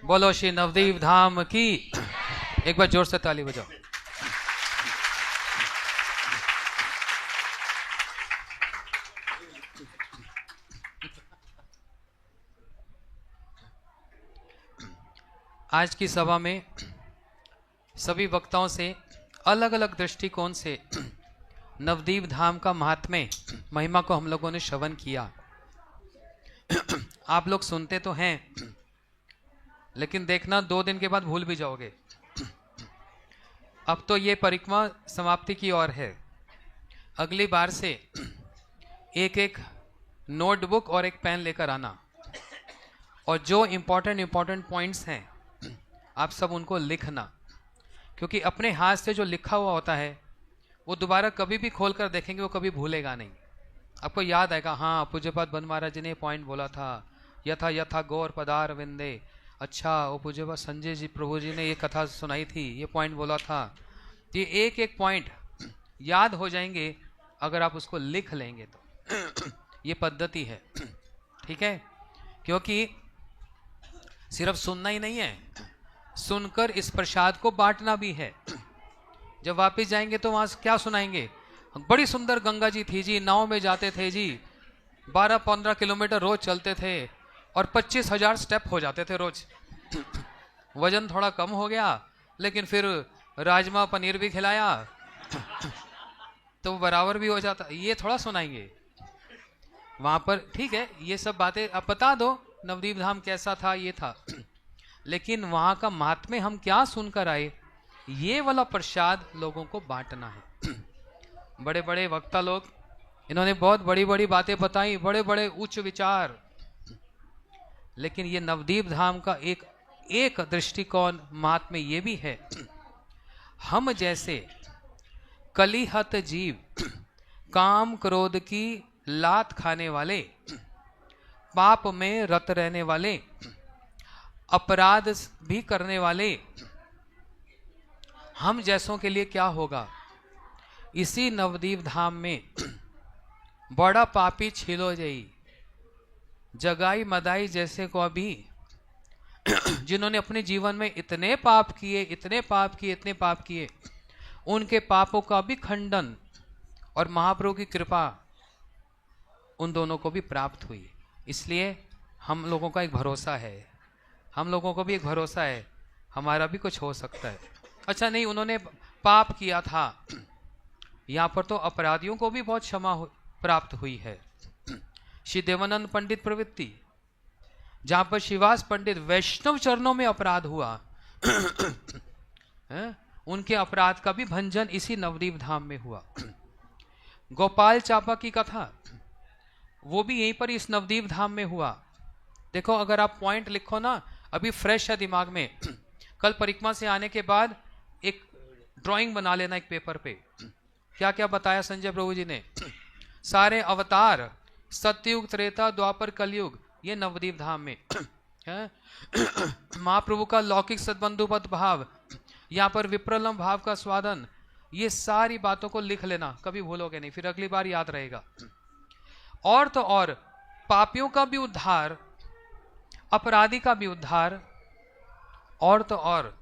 बोलो श्री नवदीप धाम की। एक बार जोर से ताली बजाओ। आज की सभा में सभी वक्ताओं से अलग अलग दृष्टिकोण से नवदीप धाम का महात्म्य महिमा को हम लोगों ने श्रवण किया। आप लोग सुनते तो हैं, लेकिन देखना 2 दिन के बाद भूल भी जाओगे। अब तो ये परिक्रमा समाप्ति की ओर है। अगली बार से एक एक नोटबुक और एक पेन लेकर आना, और जो इम्पोर्टेंट पॉइंट्स हैं आप सब उनको लिखना, क्योंकि अपने हाथ से जो लिखा हुआ होता है वो दोबारा कभी भी खोल कर देखेंगे वो कभी भूलेगा नहीं। आपको याद आएगा, हाँ पूज्यपाद बन महाराज जी ने पॉइंट बोला था, यथा यथा गौर पदार विंदे। अच्छा, वो पूज्यपाद संजय जी प्रभु जी ने ये कथा सुनाई थी, ये पॉइंट बोला था। ये एक एक पॉइंट याद हो जाएंगे अगर आप उसको लिख लेंगे तो। ये पद्धति है, ठीक है? क्योंकि सिर्फ सुनना ही नहीं है, सुनकर इस प्रसाद को बांटना भी है। जब वापस जाएंगे तो वहां क्या सुनाएंगे? बड़ी सुंदर गंगा जी थी जी, नाव में जाते थे जी, 12-15 किलोमीटर रोज चलते थे और 25,000 स्टेप हो जाते थे रोज। वजन थोड़ा कम हो गया, लेकिन फिर राजमा पनीर भी खिलाया तो बराबर भी हो जाता। ये थोड़ा सुनाएंगे वहां पर, ठीक है? ये सब बातें आप बता दो, नवदीप धाम कैसा था, ये था, लेकिन वहां का महात्म्य हम क्या सुनकर आए, ये वाला प्रसाद लोगों को बांटना है। बड़े बड़े वक्ता लोग, इन्होंने बहुत बड़ी बड़ी बातें बताई, बड़े बड़े उच्च विचार, लेकिन ये नवदीप धाम का एक दृष्टिकोण महात्म्य ये भी है। हम जैसे कलिहत जीव, काम क्रोध की लात खाने वाले, पाप में रत रहने वाले, अपराध भी करने वाले, हम जैसों के लिए क्या होगा? इसी नवदीप धाम में बड़ा पापी छिलो जई, जगाई मदाई जैसे को अभी, जिन्होंने अपने जीवन में इतने पाप किए, उनके पापों का भी खंडन और महाप्रभु की कृपा उन दोनों को भी प्राप्त हुई। इसलिए हम लोगों का एक भरोसा है, हम लोगों को भी एक भरोसा है, हमारा भी कुछ हो सकता है। अच्छा नहीं, उन्होंने पाप किया था, यहाँ पर तो अपराधियों को भी बहुत क्षमा प्राप्त हुई है। श्री देवानंद पंडित प्रवृत्ति, जहां पर शिवास पंडित वैष्णव चरणों में अपराध हुआ उनके अपराध का भी भंजन इसी नवदीप धाम में हुआ। गोपाल चापा की कथा, वो भी यहीं पर इस नवदीप धाम में हुआ। देखो, अगर आप पॉइंट लिखो ना, अभी फ्रेश है दिमाग में, कल परिक्रमा से आने के बाद एक ड्राइंग बना लेना एक पेपर पे। क्या क्या बताया संजय प्रभु जी ने? सारे अवतार, सतयुग, त्रेता, द्वापर, कलयुग, ये नवदीप धाम में है। महाप्रभु का लौकिक सद्बंधुपद भाव, यहाँ पर विप्रलम भाव का स्वादन, ये सारी बातों को लिख लेना, कभी भूलोगे नहीं, फिर अगली बार याद रहेगा। और तो और पापियों का भी उद्धार, अपराधी का भी उद्धार, और तो और